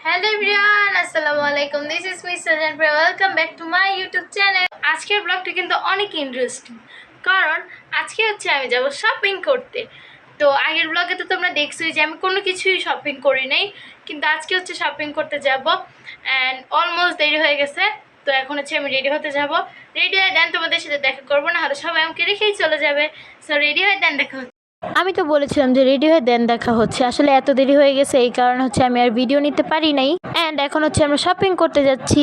Hello everyone, আসসালামু আলাইকুম। This is me সাজান। Welcome back to my YouTube channel. আজকের ব্লগটা কিন্তু অনেক ইন্টারেস্টিং, কারণ আজকে হচ্ছে আমি যাব শপিং করতে। তো আগের ব্লগে তো তোমরা দেখছোই যে আমি কোনো কিছুই শপিং করি নাই, কিন্তু আজকে হচ্ছে শপিং করতে যাব অ্যান্ড অলমোস্ট দেরি হয়ে গেছে। তো এখন হচ্ছে আমি রেডি হতে যাব। রেডি হয়ে দেন তোমাদের সাথে দেখা করবো, না হলে সবাই আমাকে রেখেই চলে যাবে। সো রেডি হয়ে দেন দেখা হচ্ছে। আমি তো বলেছিলাম যে রেডি হয়ে দেন দেখা হচ্ছে, আসলে এত দেরি হয়ে গেছে এই কারণে হচ্ছে আমি আর ভিডিও নিতে পারি নাই। অ্যান্ড এখন হচ্ছে আমরা শপিং করতে যাচ্ছি।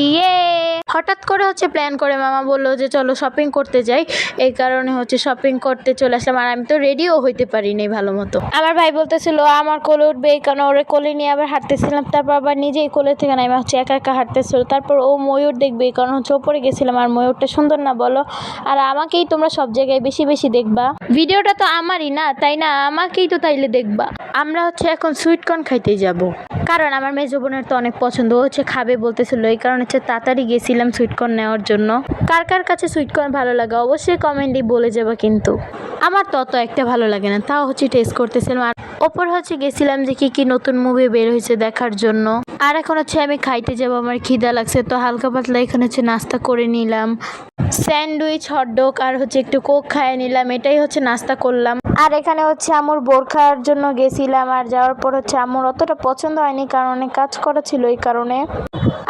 হঠাৎ করে হচ্ছে প্ল্যান করে মামা বললো যে চলো শপিং করতে যাই, এই কারণে হচ্ছে শপিং করতে চলে আসলাম। আর আমি তো রেডিও হইতে পারি নাই ভালো মতো। আমার ভাই বলতেছিল আমার কোলে উঠবে, এই কারণে ওরে কোলে নিয়ে আবার হাঁটতেছিলাম, তারপর আবার নিজেই কোলে থেকে নামে হচ্ছে একা একা হাঁটতেছিল। তারপর ও ময়ূর দেখবে এই কারণে হচ্ছে ওপরে গেছিলাম। আর ময়ূরটা সুন্দর না বলো? আর আমাকেই তোমরা সব জায়গায় বেশি বেশি দেখবা, ভিডিওটা তো আমারই না, তাই না? আমাকেই তো তাইলে দেখবা। আমরা হচ্ছে এখন সুইটকর্ন খাইতে যাব, কারণ আমার মেজো বোনের তো অনেক পছন্দ, ও হচ্ছে খাবে বলতেছিল, এই কারণে হচ্ছে তাড়াতাড়ি গেছিলাম সুইটকর্ন নেওয়ার জন্য। কার কার কাছে সুইটকর্ন ভালো লাগে অবশ্যই কমেন্টে বলে যাবে। কিন্তু আমার তত একটা ভালো লাগে না, তাও হচ্ছে টেস্ট করতেছিলাম। আর ওপর হচ্ছে গেছিলাম যে কি নতুন মুভি বের হয়েছে দেখার জন্য। আর এখন হচ্ছে আমি খাইতে যাব, আমার খিদা লাগছে, তো হালকা পাতলা এখানে হচ্ছে নাস্তা করে নিলাম, স্যান্ডউইচ, হটডগ আর হচ্ছে একটু কোক খাইয়ে নিলাম, এটাই হচ্ছে নাস্তা করলাম। আর এখানে হচ্ছে আমুর বোরখার জন্য গেছিলাম, আর যাওয়ার পর হচ্ছে আমুর অতটা পছন্দ হয়নি, কারণ অনেক কাজ করা ছিল এই কারণে।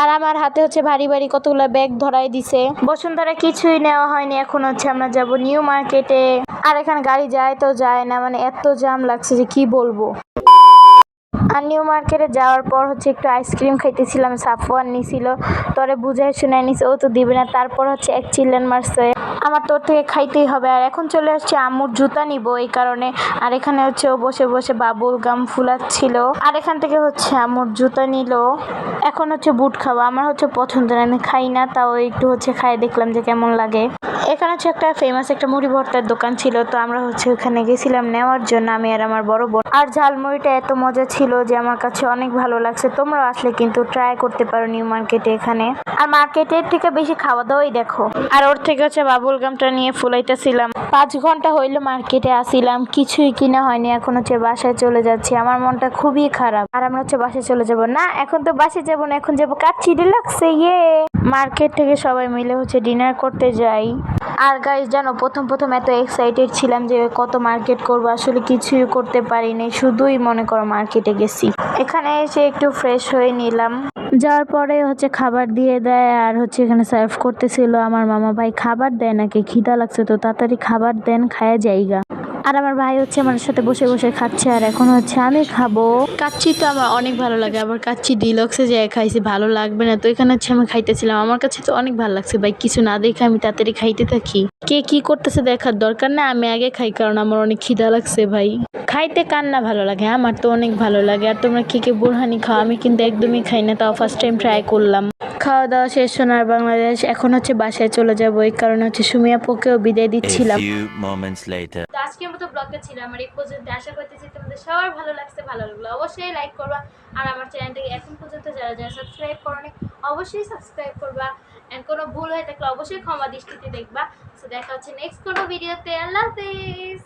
আর আমার হাতে হচ্ছে ভারী ভারী কতগুলো ব্যাগ ধরাই দিছে। বসুন্ধরা কিছুই নেওয়া হয়নি, এখন হচ্ছে আমরা যাব নিউ মার্কেটে। আর এখানে গাড়ি যায় তো যায় না, মানে এত জ্যাম লাগছে যে কি বলবো। আর নিউ মার্কেটে যাওয়ার পর হচ্ছে একটু আইসক্রিম খাইতেছিলাম, সাফওয়ান নিছিল, তোরে বুঝাই শুনাই নিছে, ও তো দিবে না। তারপর হচ্ছে এক চিল্লান মারছে, আমার তোর থেকে খাইতেই হবে। আর এখন চলে আসছে আম্মুর জুতা নিব এই কারণে। আর এখানে হচ্ছে ও বসে বসে বাবুল গাম ফুলাচ্ছিল, আর এখান থেকে হচ্ছে আম্মুর জুতা নিল। এখন হচ্ছে বুট খাবো, আমার হচ্ছে পছন্দ না, আমি খাই না, তাও একটু হচ্ছে খাই দেখলাম যে কেমন লাগে। এখানে হচ্ছে একটা ফেমাস একটা মুড়ি ভর্তার দোকান ছিল, তো আমরা হচ্ছে ওখানে গেছিলাম নেওয়ার জন্য, আমি আর আমার বড় বোন। আর ঝালমুড়িটা এত মজা ছিল যে আমার কাছে অনেক ভালো লাগছে। তোমরা আসলে কিন্তু ট্রাই করতে পারো নিউ মার্কেটে এখানে। আর মার্কেটের থেকে বেশি খাওয়া দাওয়াই দেখো। আর ওর থেকে হচ্ছে বাবুল গামটা নিয়ে ফুলাইতেছিলাম। 5 ঘন্টা হইলো মার্কেটে আসিলাম, কিছুই কিনা হয়নি। এখন হচ্ছে বাসায় চলে যাচ্ছি, আমার মনটা খুবই খারাপ। আর আমরা হচ্ছে বাসায় চলে যাব না, এখন তো বাসায় যাবো না, এখন যাবো কাচ্চি ডিলাক্সে। মার্কেট থেকে সবাই মিলে হচ্ছে ডিনার করতে যাই। আর গাইস জানো, প্রথম এত এক্সাইটেড ছিলাম যে কত মার্কেট করবো, আসলে কিছুই করতে পারিনি, শুধুই মনে করো মার্কেটে গেছি। এখানে এসে একটু ফ্রেশ হয়ে নিলাম, যাওয়ার পরে হচ্ছে খাবার দিয়ে দেয়। আর হচ্ছে এখানে সার্ভ করতেছিল আমার মামা। ভাই খাবার দেয় নাকি? খিদা লাগছে তো তাড়াতাড়ি খাবার দেন, খায়া যাইগা। আর আমার ভাই হচ্ছে আমার সাথে বসে বসে খাচ্ছে, আর এখন হচ্ছে আমি খাবো। কাচ্চি তো আমার অনেক ভালো লাগে, আবার কাচ্চি ডিলক্সে যে খাইছি, ভালো লাগবে না? তো এখানে হচ্ছে আমি খাইতেছিলাম, আমার কাছে তো অনেক ভালো লাগছে। ভাই কিছু না দেখে আমি তাড়াতাড়ি খাইতে থাকি, কে কি করতেছে দেখার দরকার না, আমি আগে খাই, কারণ আমার অনেক খিদা লাগছে। ভাই খাইতে কার না ভালো লাগে, আমার তো অনেক ভালো লাগে। আর তোমরা কে বুরহানি খাও? আমি কিন্তু একদমই খাই না, তাও ফার্স্ট টাইম ট্রাই করলাম। খাওয়া দাওয়া শেষ, সোনার বাংলাদেশ। এখন হচ্ছে বাসায় চলে যাবো, এই কারণে হচ্ছে সুমিয়া পোকেও বিদায় দিচ্ছিলাম। তো আজকের মতো ব্লগটা ছিল আমার এই পর্যন্ত। আশা করতেছি তোমাদের সবার ভালো লাগছে। ভালো লাগলো অবশ্যই লাইক করবা, আর আমার চ্যানেলটাকে এখন পর্যন্ত যারা যারা সাবস্ক্রাইব করোনি অবশ্যই সাবস্ক্রাইব করবা। এন্ড কোনো ভুল হয়ে থাকলে অবশ্যই ক্ষমা দৃষ্টিতে দেখবা। তো দেখা হচ্ছে নেক্সট কোনো ভিডিওতে। আল্লাহ হাফেজ।